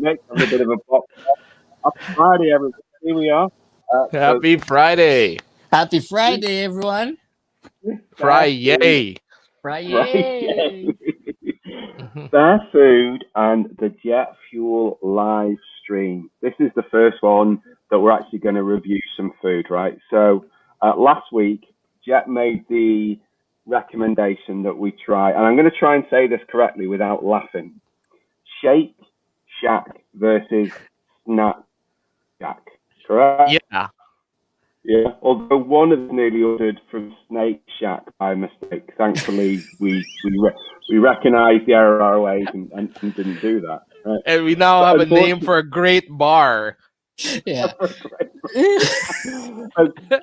Nick. I'm a bit of a pop. Happy Friday, everyone. Here we are. So Happy Friday. Happy sweet Friday, everyone. bear food, Friday. Friday, Friday. bear food, and the jet fuel live stream. This is the first one that we're actually going to review some food, right? So last week, Jet made the recommendation that we try, and I'm going to try and say this correctly without laughing. Shake Shack versus Snack Shack. Correct? Yeah. Yeah. Although one of them nearly ordered from Snake Shack by mistake. Thankfully, we recognised the error of our ways and didn't do that. Right. And we now But have a name for a great bar. Yeah.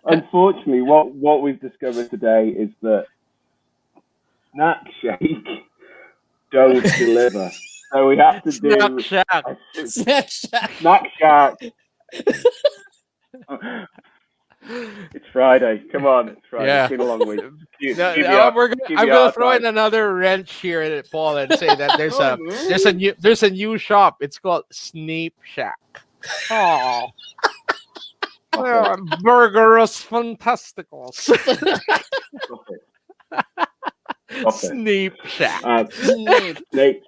unfortunately, what we've discovered today is that Snack Shake don't deliver. So we have to Snack do Shack. a Snapchat. Snack Shack. It's Friday. Come on, it's Friday. Yeah. It's been a long week. I'm gonna throw in time. another wrench here in it, Paul, and say that there's Oh, a no. there's a new shop. It's called Snape Shack. Oh, Okay, burgerous fantasticals. stop it. Stop it. Snape Shack. Snape.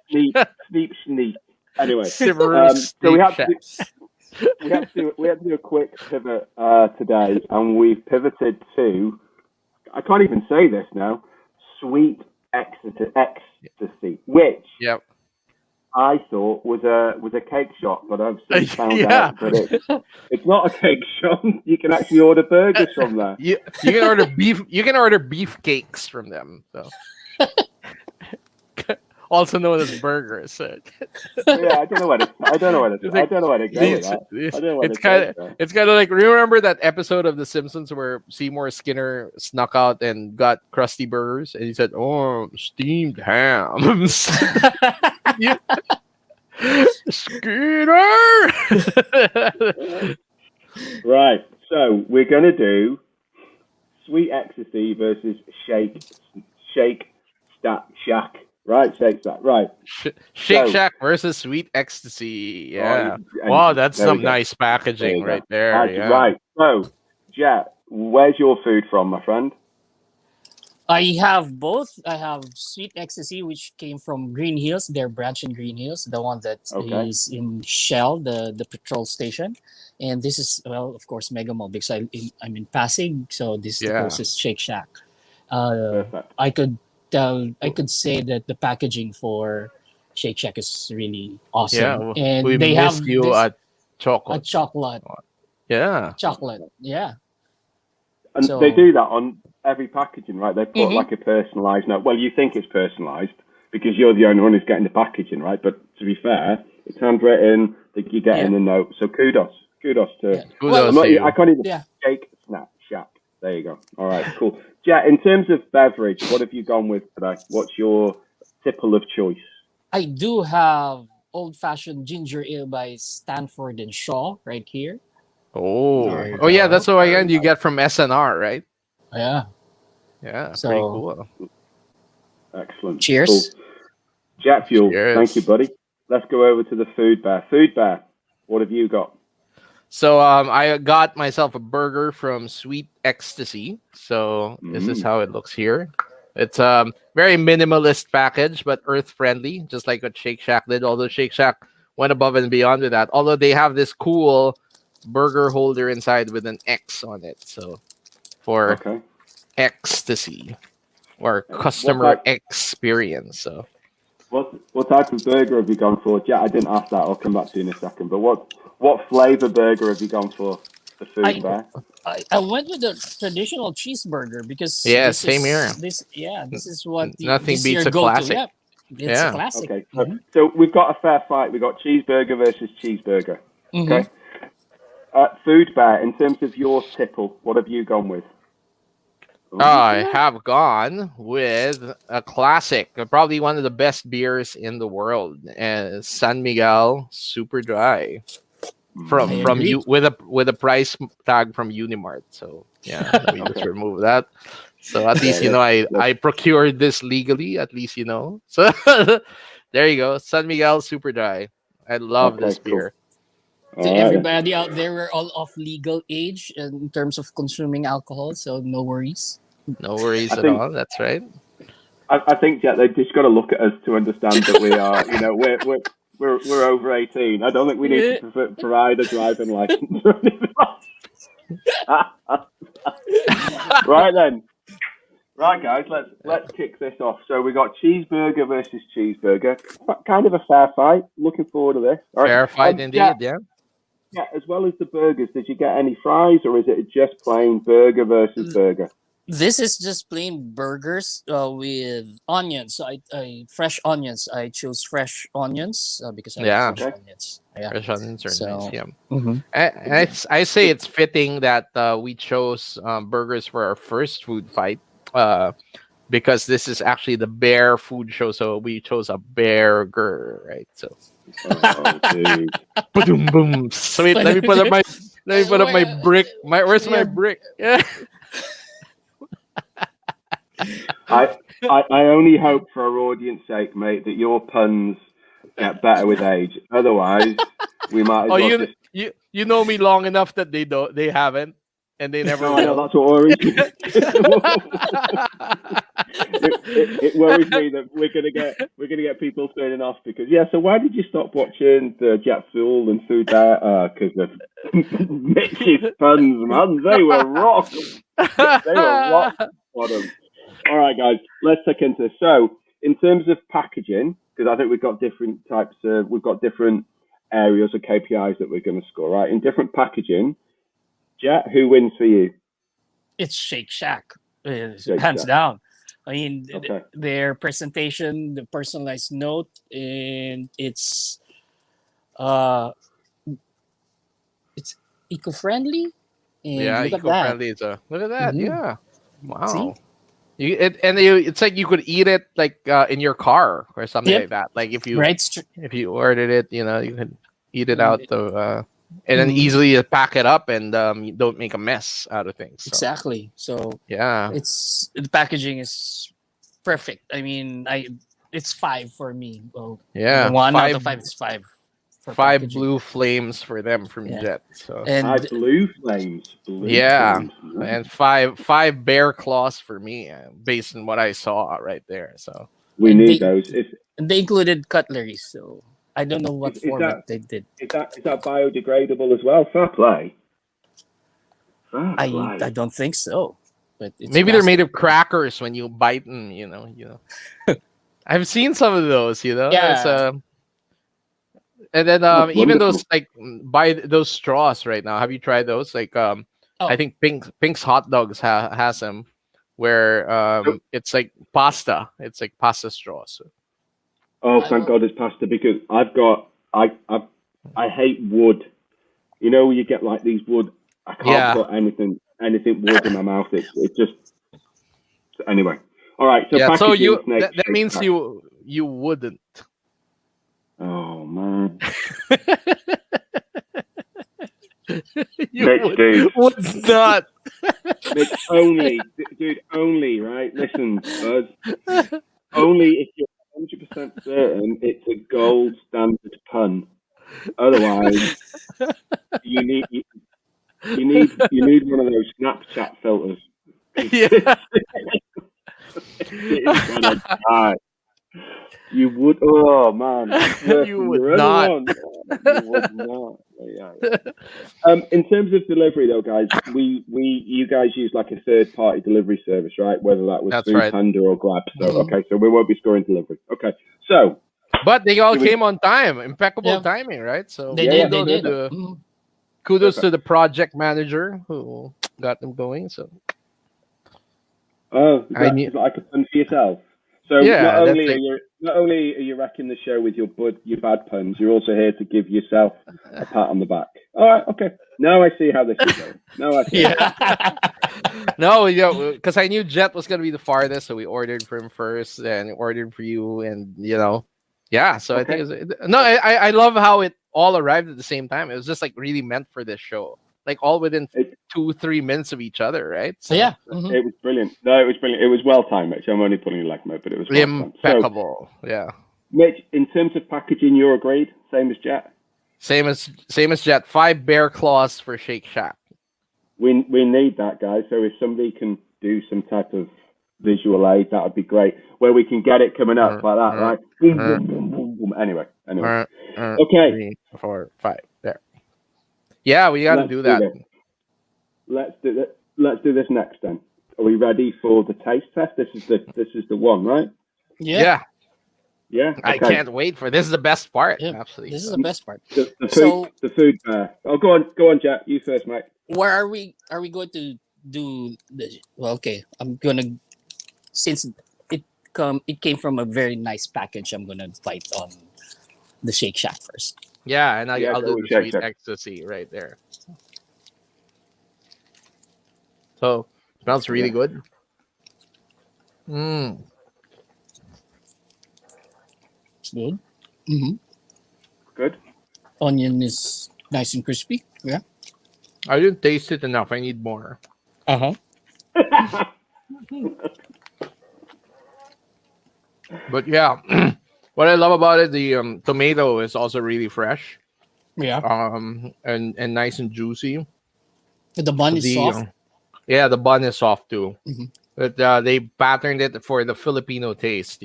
Sneak. Anyway, Siverous so we Snape have Shack. we have to do a quick pivot today, and we've pivoted to, I can't even say this now, Sweet Ecstasy, which Yep. I thought was a cake shop, but I've since found Yeah. out that it's not a cake shop. You can actually order burgers from there. You can order beef. You can order beef cakes from them. So. Also known as burgers. Yeah, I don't know where to. I don't know where to. I don't know where to go with that. I don't know where to go with It's kind of like, remember that episode of The Simpsons where Seymour Skinner snuck out and got Krusty Burgers and he said, "Oh, steamed hams." Yeah. Skinner. Right. So we're gonna do Sweet Ecstasy versus Shake Shack. Right, Shake Shack. Right. Shake So- Shack versus Sweet Ecstasy. Yeah. and Wow, that's there we some go. nice There packaging you go. right there. That's Yeah. right. So, Jet, where's your food from, my friend? I have both. I have Sweet Ecstasy, which came from Green Hills, their branch in Green Hills, the one that is Okay. in Shell, the petrol station. And this is, well, of course, Mega Mall because I'm in Pasig, so this is the Yeah. closest Shake Shack. Perfect. I could say that the packaging for Shake Shack is really awesome, Yeah. and We they have missed you this at a chocolate. chocolate, Yeah. yeah. And So- they do that on every packaging, right? They put Mhm. like a personalised note. Well, you think it's personalised because you're the only one who's getting the packaging, right? But to be fair, it's handwritten. That you're getting Yeah. the note. So kudos to. Yeah. Kudos I'm not, to you. I can't even Yeah. Shake Snack Shack. There you go. All right, cool. Jet, in terms of beverage, what have you gone with today? What's your tipple of choice? I do have old fashioned ginger ale by Stanford and Shaw right here. Oh. There you Oh yeah, go. that's the again you get from SNR, right? Yeah. Yeah, So- pretty cool. Excellent. Cheers. Cool. Jet fuel. Cheers. Thank you, buddy. Let's go over to the food bear. Food bear, what have you got? So I got myself a burger from Sweet Ecstasy. So this is how it looks here. It's very minimalist package, but earth friendly, just like what Shake Shack did. Although Shake Shack went above and beyond with that. Although they have this cool burger holder inside with an X on it. So for Okay. ecstasy or customer type- experience. So What type of burger have you gone for? Jet, I didn't ask that. I'll come back to you in a second. But what flavour burger have you gone for? The food bear. I went with the traditional cheeseburger because Yeah, this same here. This is what Nothing this is beats your a go-to. classic. Yep. It's Yeah. a classic. Okay. So we've got a fair fight. We've got cheeseburger versus cheeseburger. Mhm. Okay. Food bear, in terms of your tipple, what have you gone with? I have gone with a classic, probably one of the best beers in the world, San Miguel Super Dry, from I from agree. you with a price tag from Unimart. So yeah, let me just Okay. remove that. So at least I procured this legally. At least So there you go, San Miguel Super Dry. I love Okay, this cool. beer. To All right then. everybody out there, we're all of legal age in terms of consuming alcohol, so no worries. No I worries at think all. That's right. I think yeah, they just got to look at us to understand that we are, we're over 18. I don't think we need to Yeah. provide a driving license or anything like that. Right then. Right, guys, let's kick this off. So we got cheeseburger versus cheeseburger. Kind of a fair fight. Looking forward to this. All right. Fair fight Yeah, indeed. Yeah. yeah. As well as the burgers, did you get any fries, or is it just plain burger versus burger? This is just plain burgers with onions. So I fresh onions. I chose fresh onions because I like Yeah. fresh Okay. onions. Yeah. Fresh onions are nice. So Yeah. mhm. I say it's fitting that we chose burgers for our first food fight uh, because this is actually the bear food show. So we chose a burger, right? So Oh, dude. boom, boom. Sweet. Let me put up my brick. Where's my Yeah, brick? Yeah. I only hope for our audience sake, mate, that your puns get better with age. Otherwise, we might as Oh, well just. you know me long enough that they haven't, and they never No, I know will. that's what worries me. It worries me that we're gonna get people turning off because yeah. So why did you stop watching the Jet Fuel and Food Diet? Because of Mitch's puns, man. They were rock. They were rock bottom. All right, guys, let's take into this. So, in terms of packaging, because I think we've got different areas of KPIs that we're going to score, right? In different packaging, Jet, who wins for you? it's Shake Shack, Shake hands Shack. down. I mean, Okay. their presentation, the personalized note, and uh, it's eco-friendly. And Yeah, look at that. eco-friendly is a look at that. Mhm. Yeah, See? wow. It's like you could eat it like in your car or something Yep. like that. Like Right. if you ordered it, you could eat it And out of, and then mhm, easily pack it up and you don't make a mess out of things. So exactly. So yeah, it's the packaging is perfect. I mean, it's five for me. Well, the yeah. one out of five is five for Five packaging. blue flames for them from Yeah, Jet. So Hi, and blue flames. Blue yeah, flames. Nice. and five bear claws for me, based on what I saw right there. So We and need those. they included cutlery. So I don't know what Is format that they did. is that biodegradable as well? Fair play. Fair I play. don't think so, but it's maybe they're made plastic. of crackers when you bite them. I've seen some of those. It's Yeah. and then That's even wonderful. those like buy those straws right now. Have you tried those? Like I Oh, think Pink's hot dogs has them where So, it's like pasta. It's like pasta straws. oh, I thank will. God it's pasta because I hate wood. You know, you get like these wood. I can't Yeah, put anything wood in my mouth. It just anyway. All right, so yeah. So packaging snake that shake means pack. you wouldn't. Oh man, You Mitch, dude, would not. Mitch, dude, only right. Listen, Buzz, only if you're 100% certain it's a gold standard pun. Otherwise, you need you, you need one of those Snapchat filters because Yeah. it is gonna die. You would, oh man, it's worse You than would your other not. one. Oh, you would not. Yeah. In terms of delivery, though, guys, you guys use like a third-party delivery service, right? Whether that was That's Food right. Panda or Grab. So, Mhm. okay, so we won't be scoring delivery. Okay, so But they all do we? came on time. Impeccable Yeah, timing, right? So they Yeah, yeah, did. They kudos did. perfect, to Mhm. perfect. project manager who got them going. So Oh, is I that knew. is that like a pun for yourself? So Yeah, that's like not only are you wrecking the show with your bad puns, you're also here to give yourself a pat on the back. All right, okay. Now I see how this is going. Now I see. Yeah. no, because I knew Jet was gonna be the farthest, so we ordered for him first, and ordered for you, and yeah. So I think Okay. no, I love how it all arrived at the same time. It was just like really meant for this show, like all within It, 2-3 minutes of each other, right? So So yeah. Mhm. it was brilliant. No, it was brilliant. It was well timed, actually. I'm only pulling your leg, mate, but it was well timed. So, impeccable, yeah. Mitch, in terms of packaging, you're agreed. Same as Jet. Same as Jet. 5 bear claws for Shake Shack. We need that, guys. So if somebody can do some type of visual aid, that would be great. Where we can get it coming up like that, right? Boom, boom, boom, boom, boom. Anyway. Okay. 3, 4, 5. There. Yeah, we got to do that. Let's do this next then. Are we ready for the taste test? This is the one, right? Yeah. Yeah. Okay. I can't wait for this. Is the best part. Yeah, Absolutely. this is the best part. The food. Oh, go on, Jack. You first, mate. Where are we? Are we going to do the? Well, okay. I'm gonna since it came from a very nice package. I'm gonna bite on the Shake Shack first. Yeah, and I'll do the Shake sweet Shack. ecstasy right there. So smells really good. It's good. Mm-hmm. Good. Onion is nice and crispy. Yeah. I didn't taste it enough. I need more. But yeah, what I love about it, the tomato is also really fresh. Yeah. And nice and juicy. The bun is soft. Yeah, the bun is soft too. Mm-hmm. But they patterned it for the Filipino taste,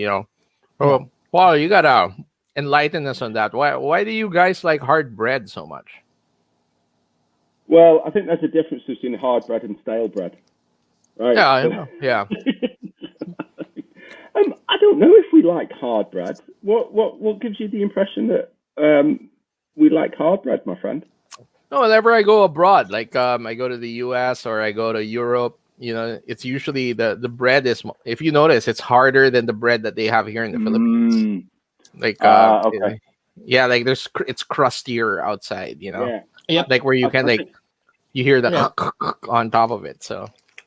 Oh, Paul, you gotta enlighten us on that. Why do you guys like hard bread so much? Well, I think there's a difference between hard bread and stale bread, right? Yeah, I know. Yeah. I don't know if we like hard bread. What gives you the impression that we like hard bread, my friend? No, whenever I go abroad, like I go to the US or I go to Europe, it's usually the bread is, if you notice, it's harder than the bread that they have here in the Philippines. Like okay. Yeah, like it's crustier outside, Yeah. Yep. Like where you can you hear the on top of it. So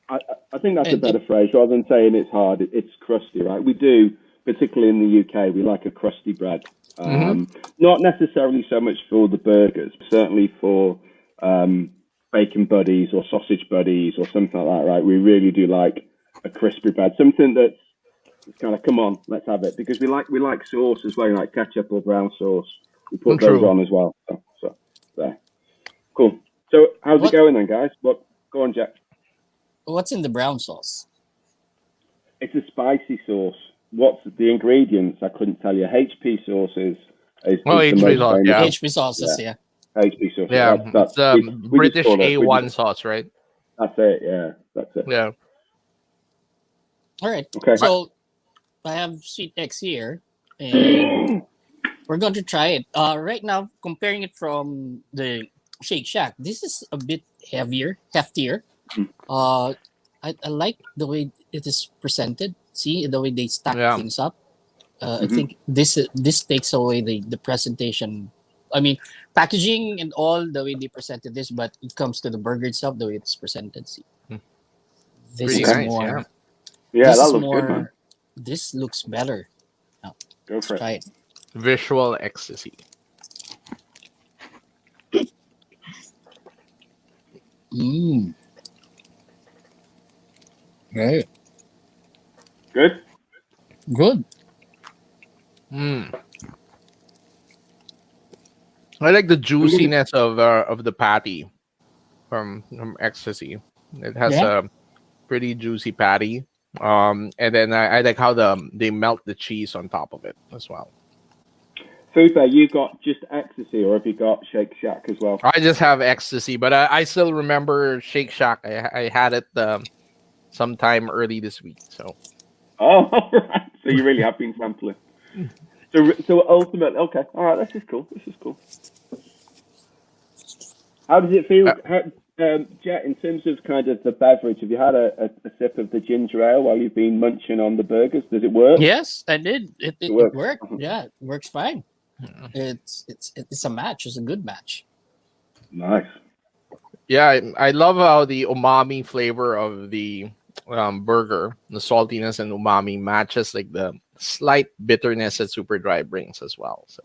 I think that's a better phrase rather than saying it's hard. It's crusty, right? We do, particularly in the UK, we like a crusty bread. Not necessarily so much for the burgers, certainly for bacon buddies or sausage buddies or something like that, right? We really do like a crispy bread, something that's kind of, come on, let's have it, because we like sauce as well, like ketchup or brown sauce. We put those on as well. So there, cool. So how's it going then, guys? Go on, Jack. What's in the brown sauce? It's a spicy sauce. What's the ingredients? I couldn't tell you. HP sauce is HP sauce, yeah. HP sauces, yeah. HP sauce. Yeah, that's British A1 sauce, right? That's it. Yeah, that's it. Yeah. All right. Okay. So I have Sweet X here, and we're going to try it. Right now, comparing it from the Shake Shack, this is a bit heftier. I like the way it is presented. See the way they stack things up. I think this takes away the presentation. I mean, packaging and all the way they presented this, but it comes to the burger itself, the way it's presented. See, this Pretty is nice, more. Yeah, this that is looks more. good, man. This looks better. Now, Go for it. try it. Visual ecstasy. Right. Good. Good. I like the juiciness of the patty from ecstasy. It has a pretty juicy patty. And then I like how they melt the cheese on top of it as well. Food Bear, you got just ecstasy, or have you got Shake Shack as well? I just have ecstasy, but I still remember Shake Shack. I had it sometime early this week. So. Oh, right. So you really have been sampling. So ultimately, okay, all right. This is cool. How does it feel, Jet? In terms of kind of the beverage, have you had a sip of the ginger ale while you've been munching on the burgers? Does it work? Yes, I did. It worked. Yeah, it works fine. It's a match. It's a good match. Nice. Yeah, I love how the umami flavor of the burger, the saltiness and umami matches like the slight bitterness that Super Dry brings as well. So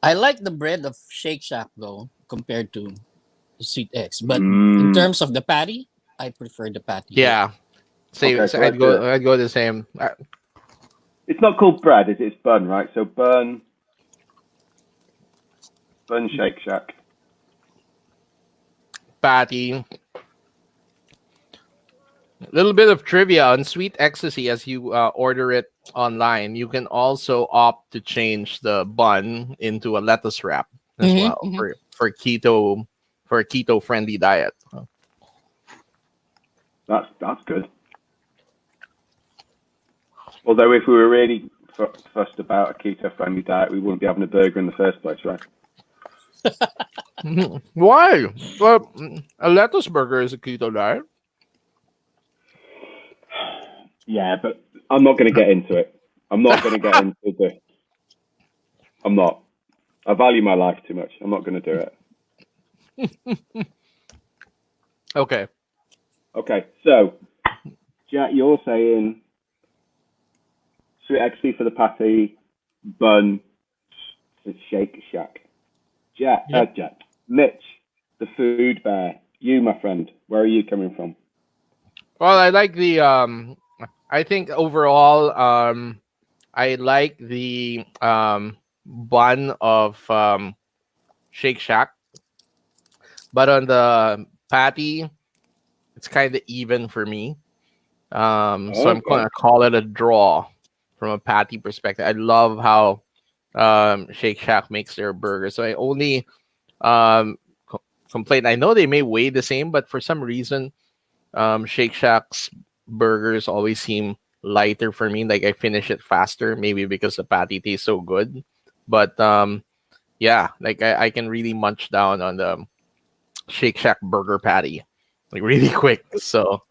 I like the bread of Shake Shack though compared to Sweet X, but in terms of the patty, I prefer the patty. Yeah, same. Okay, so I'd go the same. It's not called bread, is it? It's bun, right? So bun Shake Shack. Patty. A little bit of trivia on Sweet Ecstasy as you order it online. You can also opt to change the bun into a lettuce wrap as Hmm. well for keto for a keto friendly diet. That's good. Although if we were really fussed about a keto friendly diet, we wouldn't be having a burger in the first place, right? Why? Well, a lettuce burger is a keto diet. Yeah, but I'm not going to get into it. I'm not going to get into the. I'm not. I value my life too much. I'm not going to do it. Okay. Okay, so Jack, you're saying sweet XP for the patty, bun, Shake Shack. Yep. Mitch, the food bear. You, my friend, where are you coming from? Well, I like the I think overall I like the bun of Shake Shack, but on the patty, it's kind of even for me. So I'm Okay. gonna call it a draw from a patty perspective. I love how Shake Shack makes their burgers. So I only um complain. I know they may weigh the same, but for some reason, Shake Shack's burgers always seem lighter for me. Like I finish it faster, maybe because the patty tastes so good. But yeah, like I can really munch down on the Shake Shack burger patty like really quick. So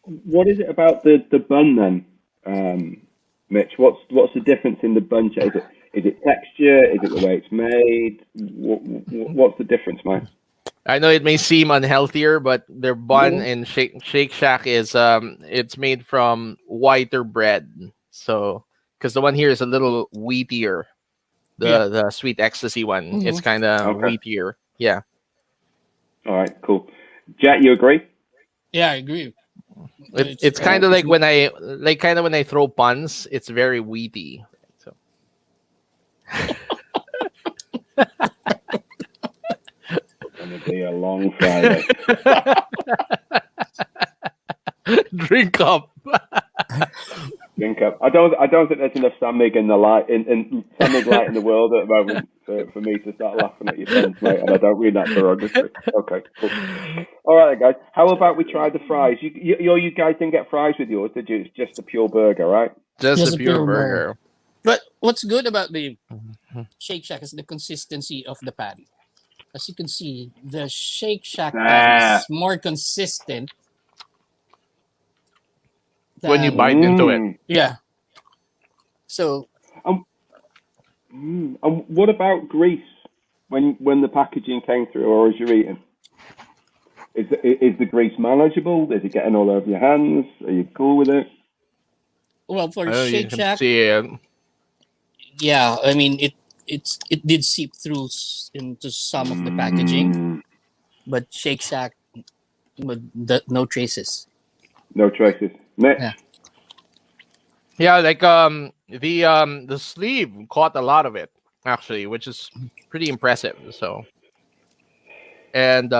What is it about the bun then, Mitch? What's the difference in the bun? Is it texture? Is it the way it's made? What's the difference, mate? I know it may seem unhealthier, but their bun No. in Shake Shack is it's made from whiter bread. So because the one here is a little wheatier, Yeah. the Sweet Ecstasy one, it's Hmm. kind of Okay. wheatier. Yeah, All right. Cool. Jack, you agree? Yeah, I agree. It's it's kind of it's like when I throw puns, it's very wheaty. So Gonna be a long Friday. drink up. Drink up. I don't think there's enough Samig in the light in Samig light in the world at the moment for me to start laughing at your puns, mate. And I don't mean that derogatory. Okay, cool. All right, guys. How about we try the fries? You guys didn't get fries with yours, did you? It's just a pure burger, right? Just a just a pure pure burger. burger. But what's good about the Shake Shack is the consistency of the patty. As you can see, the Shake Shack patty There. is more consistent When you than bite into it. Mmm. yeah. So Um, and what about grease? When the packaging came through, or as you're eating, is the grease manageable? Is it getting all over your hands? Are you cool with it? well for Oh, you Shake can Shack, see it. yeah, I mean it did seep through into some of the packaging, Mm, but Shake Shack, but no traces. no traces. Mitch, Yeah. Yeah, like the sleeve caught a lot of it actually, which is pretty impressive. So and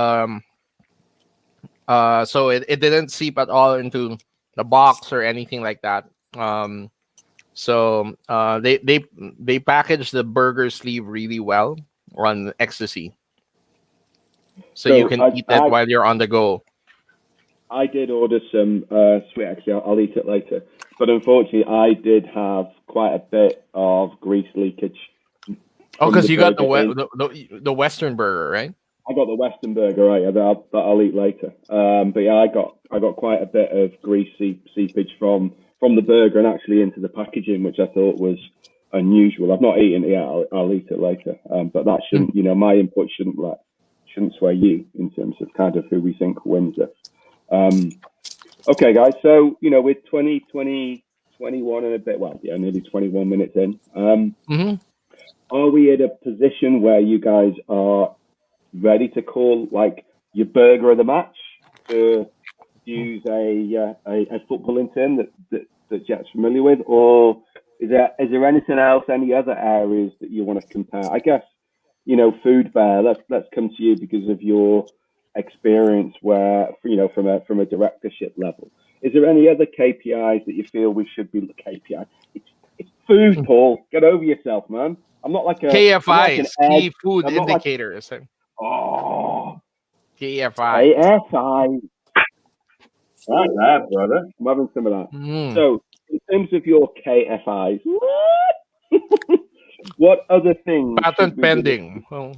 so it didn't seep at all into the box or anything like that. Um so they packaged the burger sleeve really well on Ecstasy. So you so can eat that while you're on the go. I did order some sweet actually. I'll eat it later. But unfortunately, I did have quite a bit of grease leakage Oh, from the because you got burger in. the Western burger, right? I got the Western burger, right? That I'll eat later. But yeah, I got quite a bit of grease seepage from the burger and actually into the packaging, which I thought was unusual. I've not eaten it yet. I'll eat it later. But that Hmm. shouldn't, my input shouldn't sway you in terms of kind of who we think wins this. Um, okay, guys. So we're 21 and a bit. Well, yeah, nearly 21 minutes in. Mm-hmm. Are we at a position where you guys are ready to call like your burger of the match, to use a footballing term that Jet's familiar with, or Is there anything else, any other areas that you want to compare? I guess Food Bear. Let's come to you because of your experience, where from a directorship level. Is there any other KPIs that you feel we should be KPI? It's food, Paul. Get over yourself, man. I'm not like an KFIs, egg. key food I'm not like indicators. oh KFIs. KSI. Right there, brother. I'm having some of that. Mm. So, in terms of your KFIs, what other things should Patent we be pending. Well,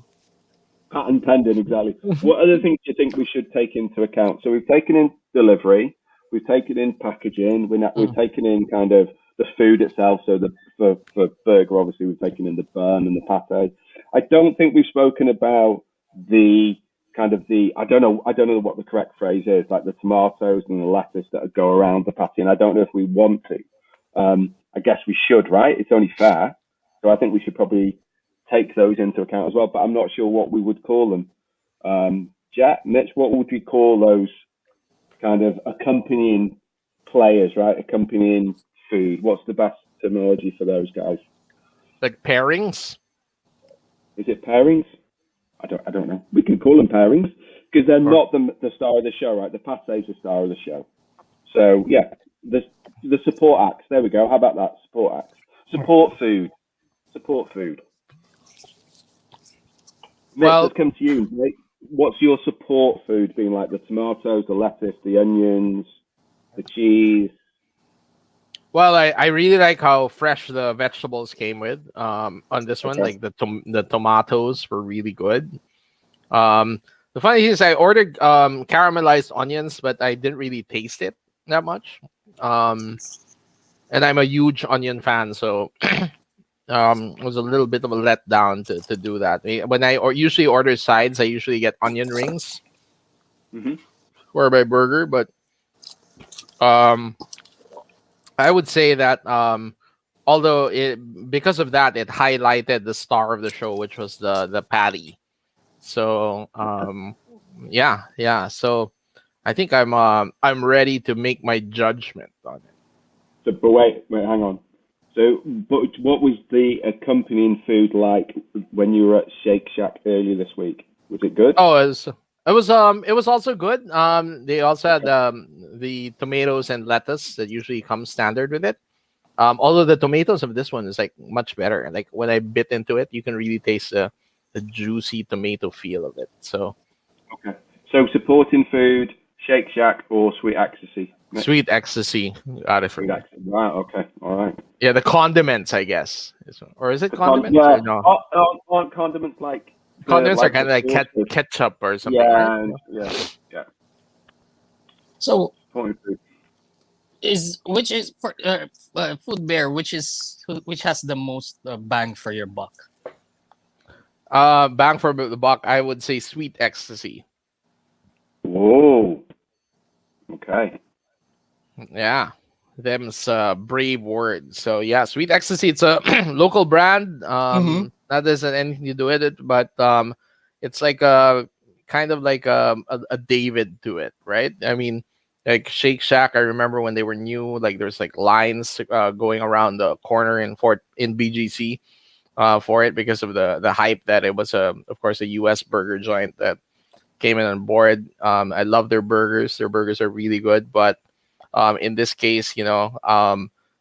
patent pending exactly? What other things do you think we should take into account? So we've taken in delivery, we've taken in packaging, we've mm. taken in kind of the food itself. So for burger, obviously we've taken in the bun and the pate. I don't think we've spoken about the kind of the I don't know what the correct phrase is, like the tomatoes and the lettuce that go around the patty, and I don't know if we want to. I guess we should, right? It's only fair. So I think we should probably take those into account as well. But I'm not sure what we would call them. Jack, Mitch, what would we call those kind of accompanying players, right? Accompanying food. What's the best terminology for those guys? Like pairings. Is it pairings? I don't know. We can call them pairings because they're Or not the star of the show, right? The pate's the star of the show. So yeah, the support acts. There we go. How about that? Support acts. Support food. Support food. Mitch, well, let's come to you. Mate. What's your support food being like? The tomatoes, the lettuce, the onions, the cheese. I really like how fresh the vegetables came with. On this one, Okay. like the tomatoes were really good. The funny thing is, I ordered caramelized onions, but I didn't really taste it that much. Um, and I'm a huge onion fan, so it was a little bit of a letdown to do that. When usually order sides, I usually get onion rings Hmm. for my burger, but um, I would say that although because of that, it highlighted the star of the show, which was the patty. So yeah. So I think I'm ready to make my judgment on it. So, but wait, hang on. So, but what was the accompanying food like when you were at Shake Shack earlier this week? Was it good? Oh, it was also good. They also had Okay. the tomatoes and lettuce that usually comes standard with it. Although the tomatoes of this one is like much better. Like when I bit into it, you can really taste the juicy tomato feel of it. So Okay. So, supporting food, Shake Shack or Sweet Ecstasy? Mitch? sweet ecstasy got it for Sweet me. Ecstasy. Right. Okay. All right. Yeah, the condiments, I guess. Or is it condiments Yeah. or no? Aren't condiments like Condiments are the kind of like sauces? ketchup or something, right? Yeah. And, yeah. Yeah. So Supporting food. is which is for Food Bear, which has the most bang for your buck? Bang for the buck, I would say sweet ecstasy. Whoa. Okay. Yeah, them's brave words. So yeah, sweet ecstasy. It's a local brand. Mm-hmm. That doesn't anything to do with it, but it's like a kind of like a David to it, right? I mean, like Shake Shack. I remember when they were new, like there's like lines going around the corner in BGC for it because of the hype that it was of course a U.S. burger joint that came in on board. I love their burgers. Their burgers are really good, but in this case,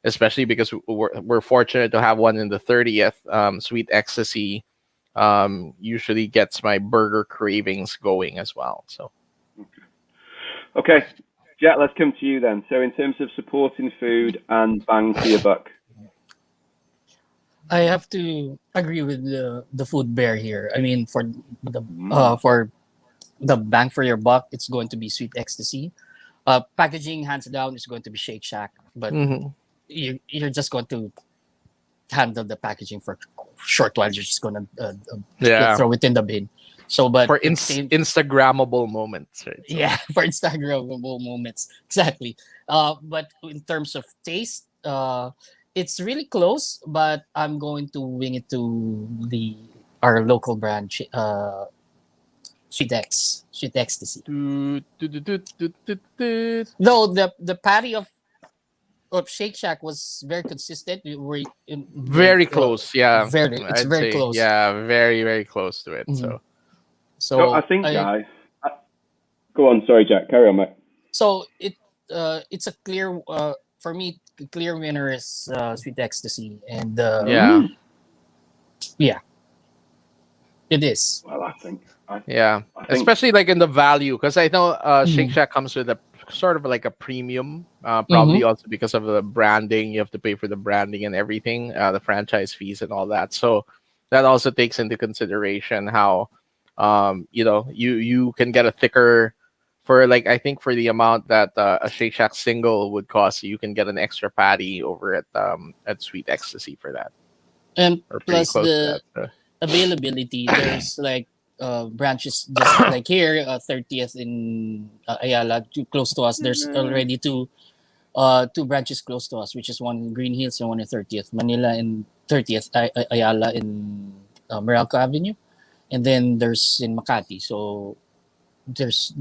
especially because we're fortunate to have one in the 30th, Sweet Ecstasy usually gets my burger cravings going as well. So Okay. Jack, let's come to you then. So, in terms of supporting food and bang for your buck. I have to agree with the Food Bear here. I mean, the Mm. for the bang for your buck, it's going to be Sweet Ecstasy. Packaging, hands down, is going to be Shake Shack, but mhm. you're just going to handle the packaging for a short while. You're just going to Yeah, throw it in the bin. So, but for it seems, Instagrammable moments, right? So yeah, for Instagrammable moments, exactly. But in terms of taste, it's really close. But I'm going to wing it to the our local brand, Sweet Ecstasy. Doot, doot, doot, doot, doot, doot. Though the patty of Shake Shack was very consistent. We were Very close, yeah. it's I'd very say, close. yeah, very, very close to it. Mhm. So So I So think, I guys, go on. Sorry, Jack. Carry on, mate. so it's a clear for me the clear winner is Sweet Ecstasy, and yeah, Mm. yeah, it is. Well, yeah. I think, Especially like in the value, because I know Shake Mm-hmm. Shack comes with a sort of like a premium, Mm-hmm. probably also because of the branding. You have to pay for the branding and everything, the franchise fees and all that. So that also takes into consideration how, you can get a thicker for like I think for the amount that a Shake Shack single would cost, you can get an extra patty over at Sweet Ecstasy for that, And or pretty plus close to the that. So. availability. There's like branches just like here, 30th in Ayala, too close to us. There's already two branches close to us, which is one in Green Hills and one in 30th Manila and 30th Ayala in Meralco Avenue, and then there's in Makati. So there's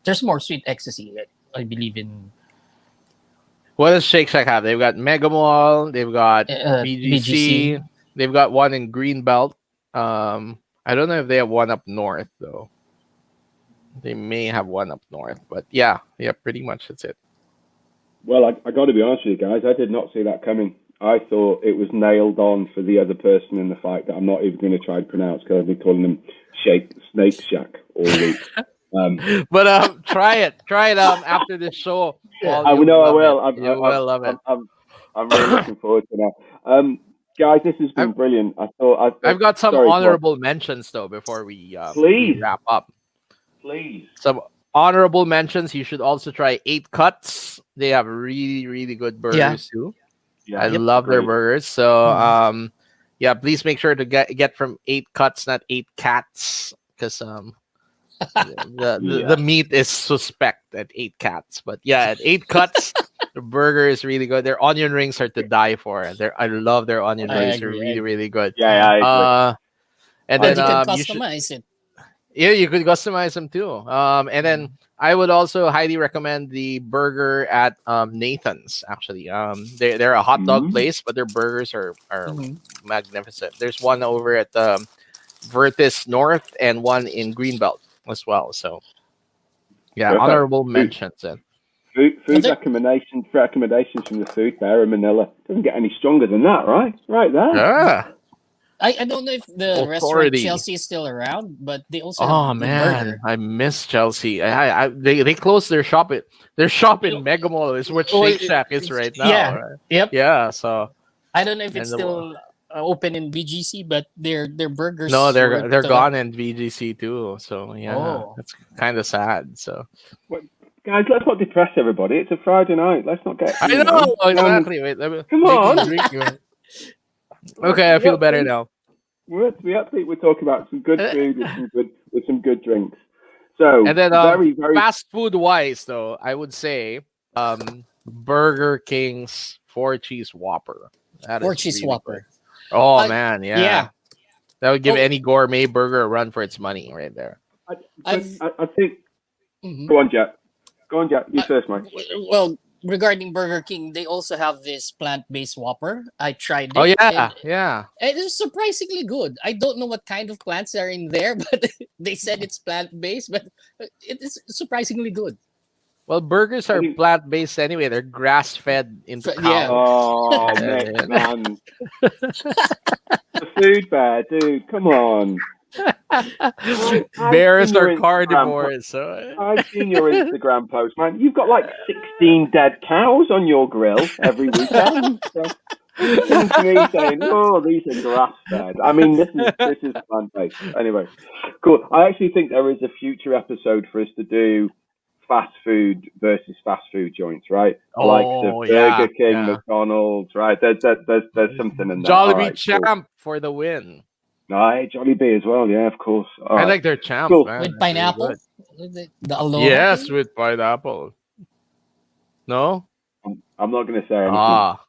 there's more Sweet Ecstasy. I believe in What does Shake Shack have? They've got Mega Mall, they've got BGC. BGC, they've got one in Greenbelt. I don't know if they have one up north though. They may have one up north, but yeah, pretty much that's it. well, I got to be honest with you guys. I did not see that coming. I thought it was nailed on for the other person in the fight that I'm not even going to try and pronounce because I've been calling them Snake Shack all week. But try it after this show. Paul, I you'll know I love it. will. You will love it. I'm really looking forward to that. Guys, this has been I've brilliant. I thought. I've got some Sorry, go on. honorable mentions though before we Please, wrap up. please. Some honorable mentions. You should also try Eight Cuts. They have really, really good Yeah. burgers too. Yeah, I Yep. love their agreed. burgers. So Mhm. yeah, please make sure to get from Eight Cuts, not Eight Cats, because the Yes. meat is suspect at Eight Cats. But yeah, at Eight Cuts, the burger is really good. Their onion rings are to die for. I love their onion I rings. Agreed. They're agree. I really, agree. really good. Yeah, Mhm. I agree. And I then And you can agree. you should customize it. yeah, you could customize them too. And then Mhm. I would also highly recommend the burger at Nathan's. Actually, they're a hot dog Mm. place, but their burgers are Mhm. magnificent. There's one over at Vertis North and one in Greenbelt as well. So yeah, Perfect. honorable mentions. And But Food recommendations from the food fair in Manila. Doesn't get any stronger than that, right? Right there. yeah, I don't know if the restaurant authority. Chelsea is still around, but they also have Oh good man, burger. I miss Chelsea. They closed their shop. Their shop in Mega Mall is what Or Shake Shack is right now. yeah, Right? yep. Yeah. So I don't know if it's and still open in BGC, but their no, burgers were they're gone in VGC too. So yeah, oh. that's kind of sad. So Well, guys, let's not depress everybody. It's a Friday night. Let's not get, I know down. exactly. Wait, let me Come make me on. drink. Let's Okay, I be feel better upbeat. now. Be upbeat. We're talking about some good food with some good drinks. And So then very, very. fast food wise though, I would say Burger King's 4 cheese Whopper. That Four is cheese really good. whopper. Oh I man, yeah. yeah. That would give Oh, any gourmet burger a run for its money right there. I, but I've I think. mhm. Go on, Jack. Go on, Jack. You I, first, mate. well, regarding Burger King, they also have this plant-based Whopper. I tried Oh it, yeah, yeah. and it was surprisingly good. I don't know what kind of plants are in there, but they said it's plant-based, but it is surprisingly good. Well, burgers I are think. plant based anyway. They're grass fed into Yeah. cows. Oh, And- man, the food fair, dude. Come on. I've Bears seen your are Instagram. carnivores. So I've seen your Instagram post, man. You've got like 16 dead cows on your grill every weekend. So you're coming to me saying, "Oh, these are grass fed." I mean, this is plant based. Anyway, cool. I actually think there is a future episode for us to do fast food versus fast food joints, right? The likes of oh yeah, Burger King, yeah. McDonald's, right? There's something in there. All Jollibee right, cool. Champ for the win. Aye, Jollibee as well. Yeah, of course. All I right, like their champs, cool. man. With It's really pineapple, good. the aloha Yes, thing. with pineapple. No? I'm not going to say anything. Ah.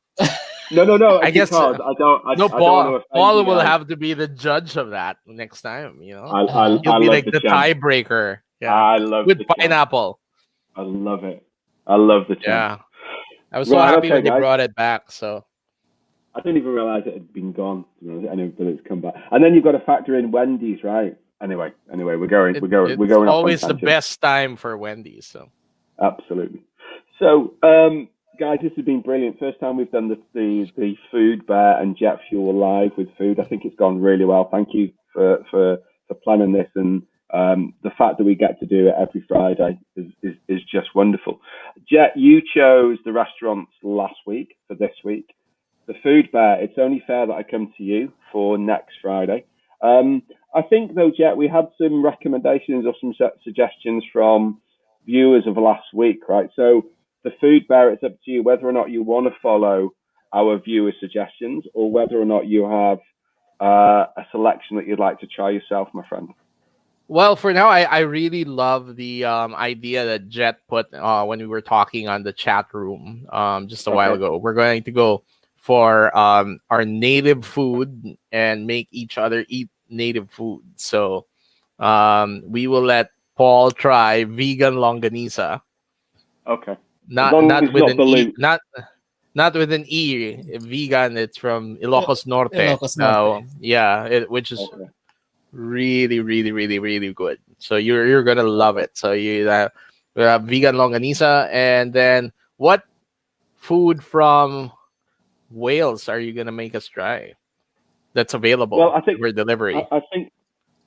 No, I guess because no, I don't want to Paul. offend Paul you will guys. have to be the judge of that next time, you know? Uh-huh. He'll I be love like the the champ. tiebreaker. Yeah. I love With the champ. pineapple. I love it. I love the champ. Yeah. I was so Right, happy okay, when they guys. brought it back. So I didn't even realize it had been gone. To be honest. I know that it's come back, and then you've got to factor in Wendy's, right? Anyway, we're it's going off on always the tangent. best time for Wendy's. So Absolutely. So, guys, this has been brilliant. First time we've done the food bear and jet fuel live with food. I think it's gone really well. Thank you for planning this, and the fact that we get to do it every Friday is just wonderful. Jet, you chose the restaurants last week for this week. The food bear. It's only fair that I come to you for next Friday. I think though, Jet, we had some recommendations or some suggestions from viewers of last week, right? So the food bear, it's up to you whether or not you want to follow our viewer suggestions or whether or not you have a selection that you'd like to try yourself, my friend. well, for now, I really love the idea that Jet put when we were talking on the chat room just a while Okay. ago. We're going to go for our native food and make each other eat native food. So we will let Paul try vegan longanisa, Okay. As not long as not it's with not an e, balut. not with an e. Vegan, it's from Ilocos Norte. Ilocos No, Norte. yeah, which is Okay. really, really, really, really good. So you're gonna love Okay. it. So we have vegan longanisa, and then what food from Wales are you gonna make us try? That's Well, available for I, delivery. I think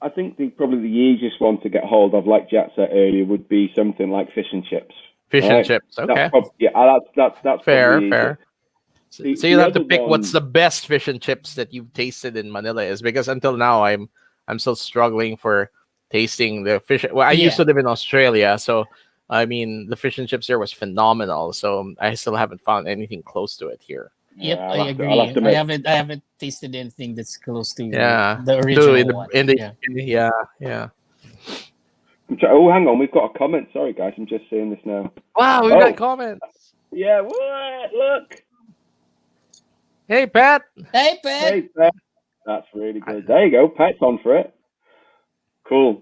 I think probably the easiest one to get hold of, like Jet said earlier, would be something like fish and chips. Fish All and right, chips. Okay, that's probably fair, the easiest. fair. So, The so you the have to other pick what's one, the best fish and chips that you've tasted in Manila is because until now I'm still struggling for tasting the fish. Well, I used Yeah. to live in Australia, so I mean the fish and chips there was phenomenal. So I still haven't found anything close to it here. Yep, yeah, I I'll have agree. to I make. haven't I haven't tasted anything that's close to Yeah, the do original one. Yeah. yeah, yeah. Oh, hang on, we've got a comment. Sorry, guys, I'm just seeing this now. Wow, we got Oh, comments. yeah, what? Look, Hey Pat. Hey Pat. hey, Pet. That's really I- good. There you go, Pet's on for it. Cool.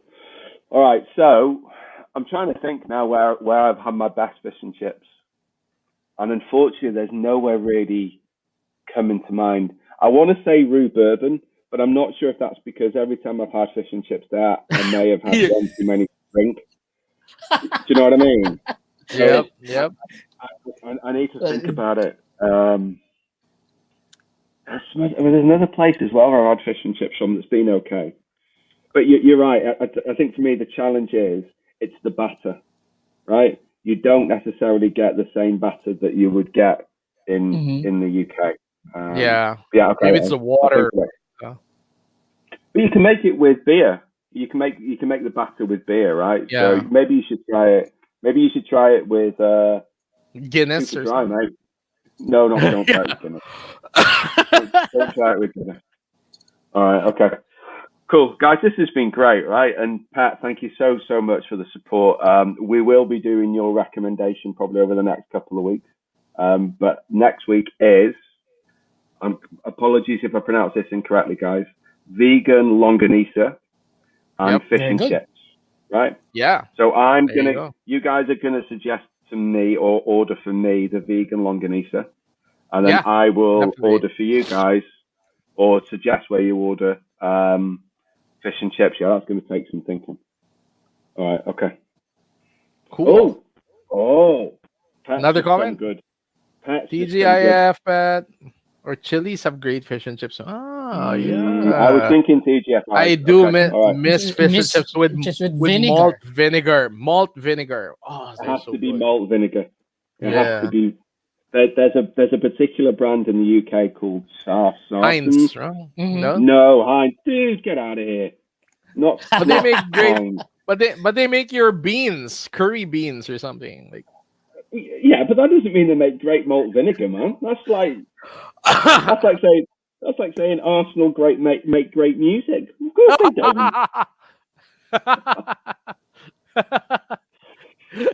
All right, so I'm trying to think now where I've had my best fish and chips, and unfortunately, there's nowhere really coming to mind. I want to say Rue Bourbon, but I'm not sure if that's because every time I've had fish and chips there, I may have had one too many to drink. Do you know what I mean? So Yep, yep. I need to think about it. There's another place as well where I've had fish and chips from that's been okay. But you're right. I think for me the challenge is it's the batter, right? You don't necessarily get the same batter that you would get Mm-hmm. in the UK. Yeah. Yeah, okay. Maybe it's the I'll think water. of it. uh, But you can make it with beer. You can make the batter with beer, right? So Yeah. maybe you should try it. Maybe you should try it with Guinness super or dry, something. mate. No, not don't try it Yeah. with Guinness. Don't try it with Guinness. All right, okay. Cool, guys. This has been great, right? And Pat, thank you so much for the support. We will be doing your recommendation probably over the next couple of weeks. But next week is, apologies if I pronounce this incorrectly, guys. Vegan longanisa and Yep. fish Very and good. chips, right? Yeah. So There you go. you guys are gonna suggest to me or order for me the vegan longanisa, and then Yeah. I will Definitely. order for you guys or suggest where you order fish and chips. Yeah, that's gonna take some thinking. All right, okay. Cool. Oh, oh, Pat's Another just done comment. good. Pat's just done good. TGIF, Pat. Or Chili's have great fish and chips. Oh I was yeah. thinking TGFI. I do Okay, all right. miss fish and Miss chips with just with malt vinegar. vinegar. Malt vinegar. Oh, It they're has so to be good. malt vinegar. It has to Yeah. be. There's a particular brand in the UK called Sarsen. Heinz, right? Mm-hmm. No? No, Heinz, dude, get out of here. Not But they not make great Heinz. but they make your beans, curry beans or something. Like Yeah, but that doesn't mean they make great malt vinegar, man. That's like saying that's like saying Arsenal great make great music. Of course they don't.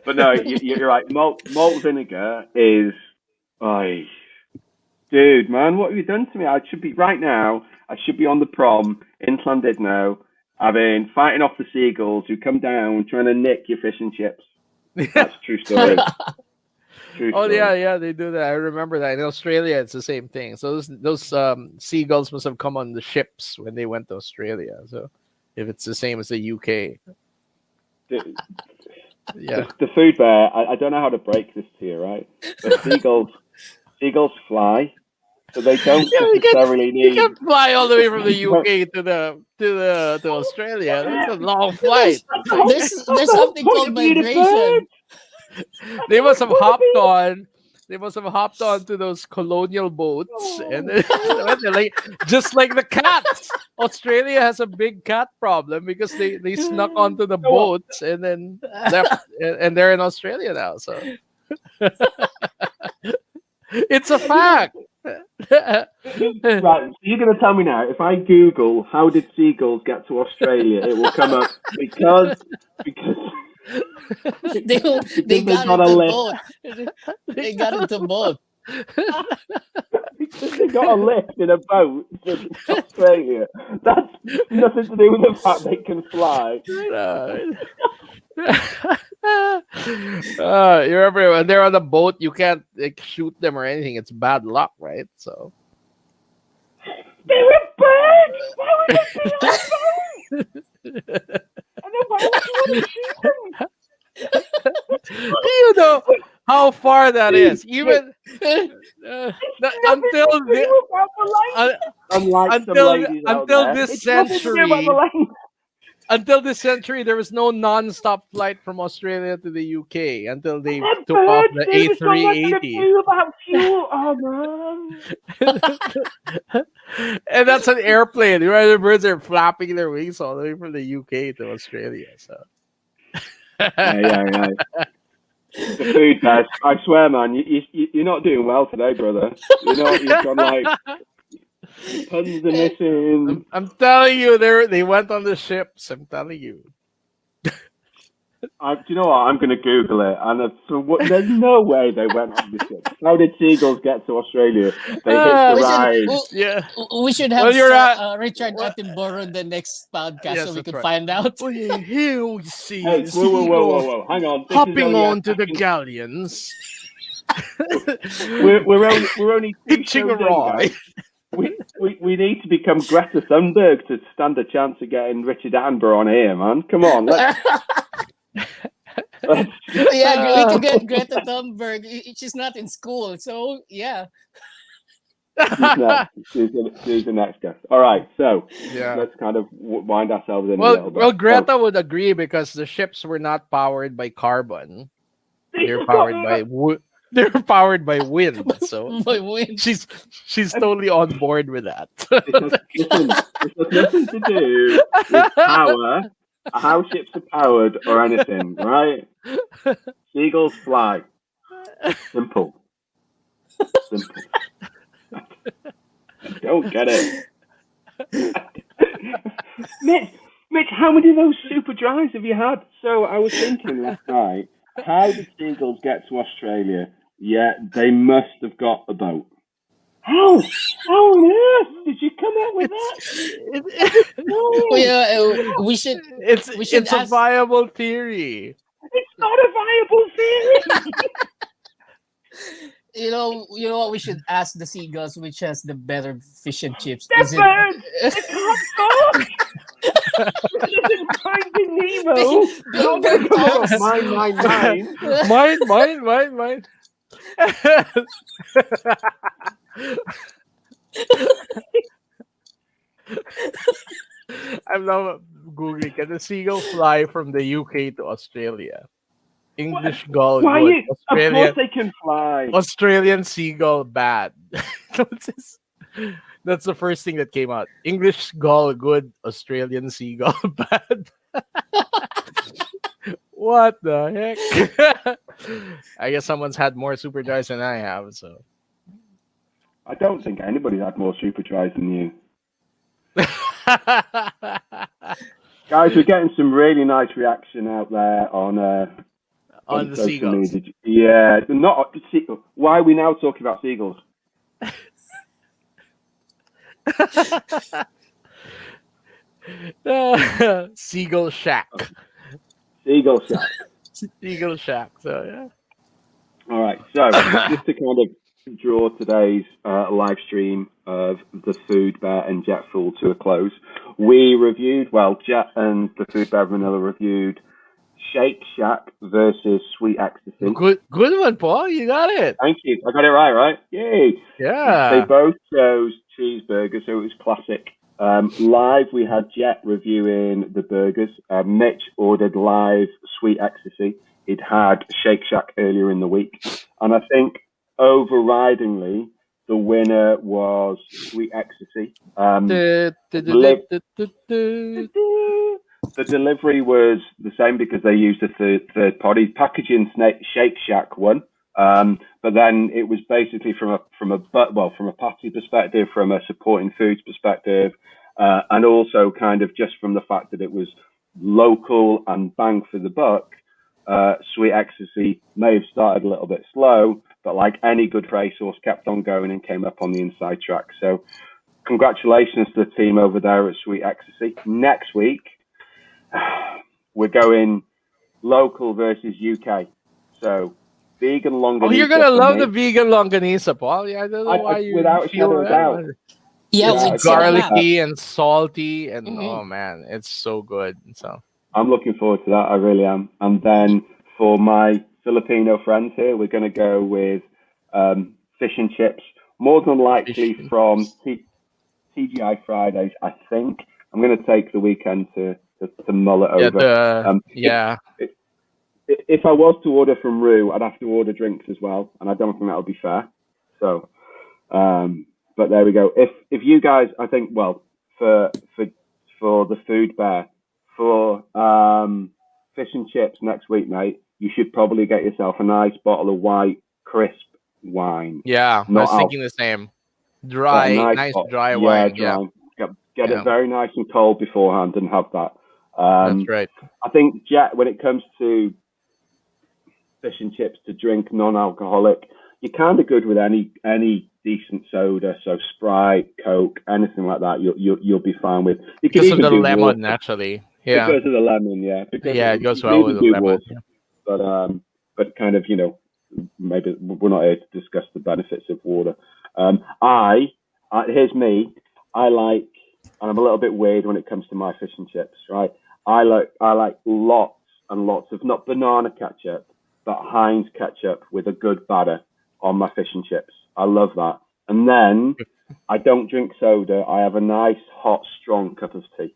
But no, you're right. Malt vinegar is, oh, dude, man, what have you done to me? I should be right now. I should be on the prom in Llandudno, having fighting off the seagulls who come down trying to nick your fish and chips. That's a true story. True Oh story. yeah, they do that. I remember that. In Australia, it's the same thing. So those seagulls must have come on the ships when they went to Australia. So if it's the same as the UK, The, yeah. the food bear. I don't know how to break this to you, right? But seagulls fly, so they don't Yeah, necessarily you can need. fly all the way from the They don't, UK to Australia. That's a long flight. There's It's like that's there's the whole something point called of being a bird. migration. That's they the must whole have point of hopped being on. They must have hopped on to those colonial boats, and then they're like just like the cats. Australia has a big cat problem because they snuck onto the So what? boats and then left, and they're in Australia now. So it's a fact. Right, so you're going to tell me now, if I Google how did seagulls get to Australia, it will come up because they because they they got got a into lift. boat. They got into boat. Because they got a lift in a boat to Australia. That's nothing to do with the fact they can fly. You remember when they're on the boat, you can't like shoot them or anything. It's bad luck, right? So They were birds! Why would they be on a boat? And then why would you want to shoot them? do you know how far that is? Even Nothing until to do about the uh, length. Unlike some ladies out until there, this it's nothing to do about the century, length. there was no non-stop flight from Australia to the UK until they They're took off birds, the dude. It's got nothing to A380. do about fuel. Oh, man. And that's an airplane. Right? The birds are flapping their wings all the way from the UK to Australia. So Yeah. The food, guys. I swear, man, you're not doing well today, brother. You've gone like, your puns are missing. I'm telling you, they went on the ships. I'm telling you. Do you know what? I'm going to Google it. And there's no way they went on the ship. How did seagulls get to Australia? They hitched a We should ride. Yeah. we should Well, have you're at. Richard Well, Attenborough in the next podcast yes, so we that's could right. find out. Oh, yeah, here we see Hey, the whoa. seagulls Hang on. This is hopping only on our to the second. galleons, We're only two hitching a shows in, ride. guys. We need to become Greta Thunberg to stand a chance of getting Richard Attenborough on here, man. Come on, let's Yeah, we could get Greta Thunberg. She's not in school, so yeah. She's next. She's the next guest. All right, so Yeah. let's kind of wind ourselves in a Well, little bit. Greta would agree because the ships were not powered by carbon. They're powered by wood. They're powered by wind. So My win. she's totally on board with that. Listen, this has nothing to do with power, how ships are powered, or anything, right? Seagulls fly. Simple. I don't get it. Mitch, how many of those super drives have you had? So I was thinking last night, how did seagulls get to Australia? Yeah, they must have got a boat. How? How on earth did you come up with that? No, Yeah, we should It's a ask. viable theory. it's not a viable theory. You know what? We should ask the seagulls which has the better fish and chips. They're Is it? birds. They can't talk. This isn't Finding Nemo. They're not going to come up. Mine. Mine. I'm now googling. Can the seagull fly from the UK to Australia? English gull Why good. you? Of course they can fly. Australian seagull bad. That's the first thing that came out. English gull good. Australian seagull bad. What the heck? I guess someone's had more super drives than I have. So I don't think anybody's had more super tries than you. Guys, we're getting some really nice reaction out there on on the social seagulls. media. Yeah, not. Why are we now talking about seagulls? Seagull Shack. Seagull shack. Seagull Shack. So yeah. All right. So just to kind of draw today's live stream of the Food Bear and Jet Fool to a close, we reviewed, well, Jet and the Food Bear Vanilla reviewed Shake Shack versus Sweet Ecstasy. Good one, Paul. You got it. Thank you. I got it right, right? Yay. They Yeah. both chose cheeseburgers, so it was classic. Live, we had Jet reviewing the burgers. Mitch ordered live Sweet Ecstasy. He'd had Shake Shack earlier in the week. And I think overridingly, the winner was Sweet Ecstasy. Du- du- du- Li- du- du- du- the delivery was the same because they used a third party packaging. Shake Shack won, but then it was basically from a party perspective, from a supporting foods perspective, and also kind of just from the fact that it was local and bang for the buck. Sweet Ecstasy may have started a little bit slow, but like any good racehorse, kept on going and came up on the inside track. So congratulations to the team over there at Sweet Ecstasy. Next week, we're going local versus UK. So vegan longanisa. Oh, you're gonna for love me. the vegan longanisa, Paul. Yeah, I don't know why you without a feel shadow of that doubt. one. Yeah, Yeah, with I got cinnamon. Garlicky and salty, and Mhm. oh man, it's so good. So I'm looking forward to that. I really am. And then for my Filipino friends here, we're going to go with fish and chips. More than likely Fish and from chips. TGI Fridays, I think. I'm going to take the weekend to mull it Yeah, over. yeah. If I was to order from Rue, I'd have to order drinks as well, and I don't think that would be fair. So, but there we go. If you guys, I think, well, for the Food Bear, for fish and chips next week, mate, you should probably get yourself a nice bottle of white crisp wine. Yeah, I Not was out. thinking the same. Get a Dry, nice bottle. dry Yeah, wine. Yeah, dry. Get yeah, it very nice and cold beforehand and have that. that's right. I think, Jet, when it comes to fish and chips to drink non-alcoholic, you're kind of good with any decent soda. So Sprite, Coke, anything like that, you'll be fine with. You could Because of even the do lemon, water actually. Yeah, because of the lemon, yeah. Because yeah, it you goes could well with even the do lemon. water, but kind of maybe we're not here to discuss the benefits of water. Here's me. I like, and I'm a little bit weird when it comes to my fish and chips, right? I like lots and lots of not banana ketchup, but Heinz ketchup with a good batter on my fish and chips. I love that. And then I don't drink soda. I have a nice hot, strong cup of tea.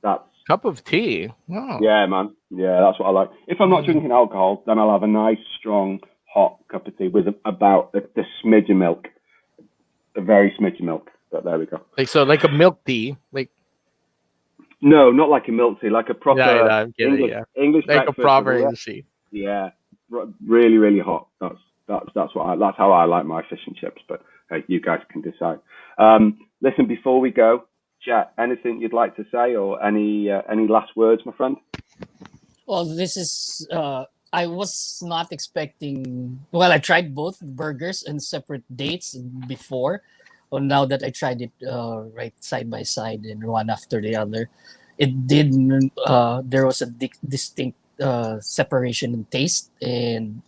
That's Cup of tea. Oh. yeah, man. Yeah, that's what I like. If I'm not drinking alcohol, then I'll have a nice, strong, hot cup of tea with about the smidge of milk, a very smidge of milk. But there we go. Like a milk tea. Like No, not like a milk tea, like a proper I'm kidding. English Yeah, English like a breakfast. proper English tea. Yeah, really, really hot. That's that's how I like my fish and chips. But hey, you guys can decide. Listen, before we go, Jet, anything you'd like to say or any last words, my friend? Well, this is. I was not expecting. Well, I tried both burgers in separate dates before. Well, now that I tried it right side by side and one after the other, it did. There was a distinct separation in taste, and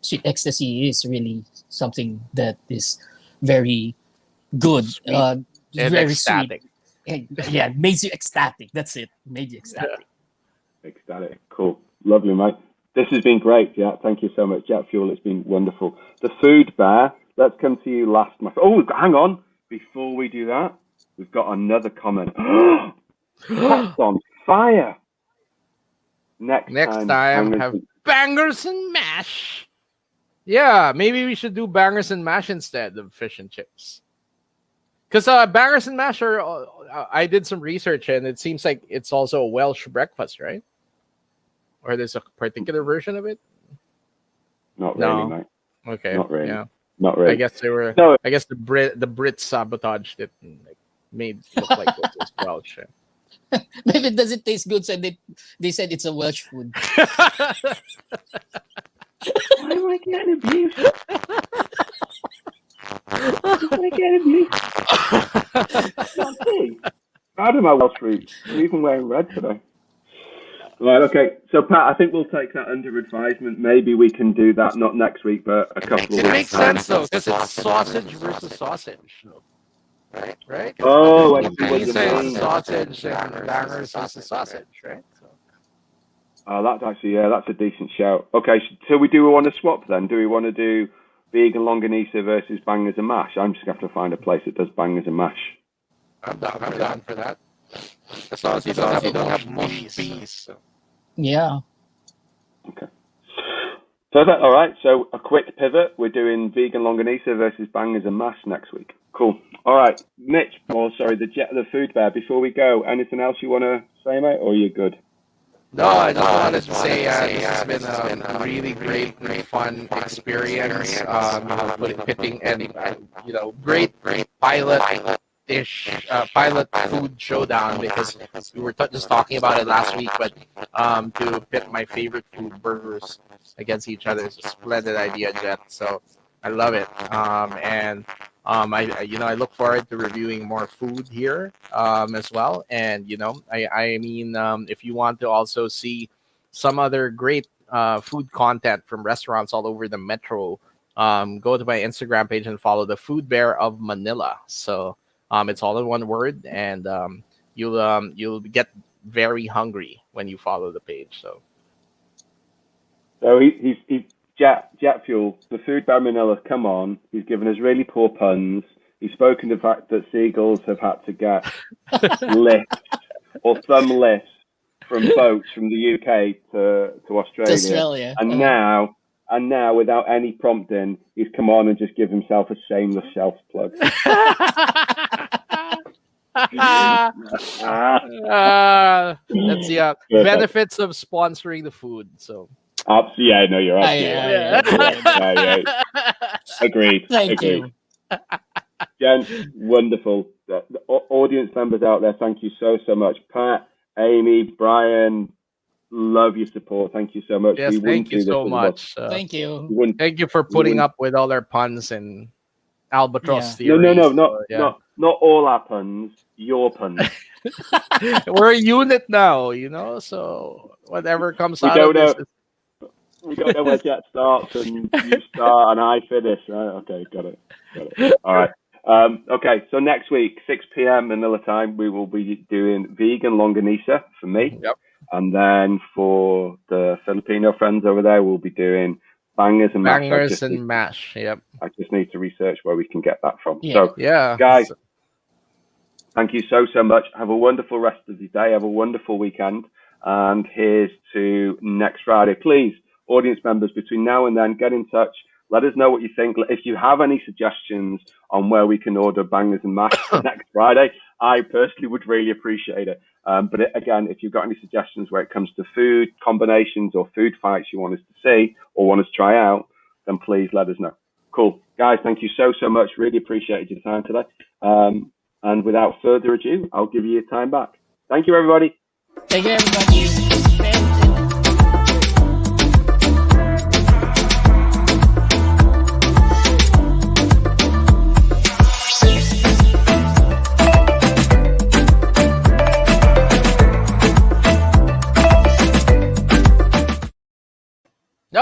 sweet ecstasy is really something that is very good. Sweet and Very ecstatic. sweet. Yeah, makes you ecstatic. That's it. Made you ecstatic. Ecstatic. Cool. Lovely, mate. This has been great. Yeah, thank you so much, Jet Fuel. It's been wonderful. The Food Bear. Let's come to you last. Oh, hang on. Before we do that, we've got another comment. That's on fire. Next time have bangers and mash. Yeah, maybe we should do bangers and mash instead of fish and chips. Because bangers and mash are, I did some research and it seems like it's also a Welsh breakfast, right? Or there's a particular version of it? Not really, mate. Okay. Not really. Yeah. Not really. I guess they were. No. I guess the Brits sabotaged it and made it look like it was Welsh. Maybe it doesn't taste good, so they said it's a Welsh food. Why am I getting abused? Why am I getting abused? Proud of my Welsh roots. I'm even wearing red today. Right, okay. So, Pat, I think we'll take that under advisement. Maybe we can do that not next week, but a couple of It weeks makes time. sense though, because it's sausage versus sausage, right? Oh, I see what you Pizza is mean. sausage and bangers is the sausage, right? So. Oh, that's actually, yeah, that's a decent shout. Okay, so we do want to swap then? Do we want to do vegan longanisa versus bangers and mash? I'm just going to have to find a place that does bangers and mash. I'm down for that. As long as you don't have mushed bees. So. Yeah. Okay. Perfect. All right. So a quick pivot. We're doing vegan longanisa versus bangers and mash next week. Cool. All right, Mitch. Oh, sorry, the food bear. Before we go, anything else you want to say, mate, or are you good? No, I just wanted to say this has been a really great, fun experience. Pitting and great pilot food showdown because we were just talking about it last week. But to pit my favorite food, burgers, against each other is a splendid idea, Jet. So I love it. I look forward to reviewing more food here as well. And if you want to also see some other great food content from restaurants all over the metro, go to my Instagram page and follow the Food Bear of Manila. So it's all in one word, and you'll get very hungry when you follow the page. So he's Jet Fuel, the food bear Manila. Come on, he's given us really poor puns. He's spoken to the fact that seagulls have had to get lifts or some lifts from boats from the UK to Australia, and now without any prompting, he's come on and just give himself a shameless self plug. That's the benefits of sponsoring the food. So. Yeah, no, you're absolutely right. Yeah. Agreed. Thank you. Jen, wonderful. The audience members out there, thank you so much. Pat, Amy, Brian, love your support. Thank you so much. Yes, thank you so much. Thank you. Thank you for putting up with all our puns and albatross theories. No, not all our puns. Your puns. We're a unit now, so whatever comes out of this. We don't know where Jet starts and you start and I finish. Okay, got it. All right. Okay, so next week, 6 p.m. Manila time, we will be doing vegan longanisa for me. Yep. And then for the Filipino friends over there, we'll be doing bangers and mash. Yep. I just need to research where we can get that from. Yeah. So, yeah, guys, thank you so much. Have a wonderful rest of the day. Have a wonderful weekend. And here's to next Friday. Please, audience members, between now and then, get in touch. Let us know what you think. If you have any suggestions on where we can order bangers and mash next Friday, I personally would really appreciate it. But again, if you've got any suggestions where it comes to food combinations or food fights you want us to see or want us to try out, then please let us know. Cool. Guys, thank you so much. Really appreciated your time today. And without further ado, I'll give you your time back. Thank you, everybody. Thank you, everybody.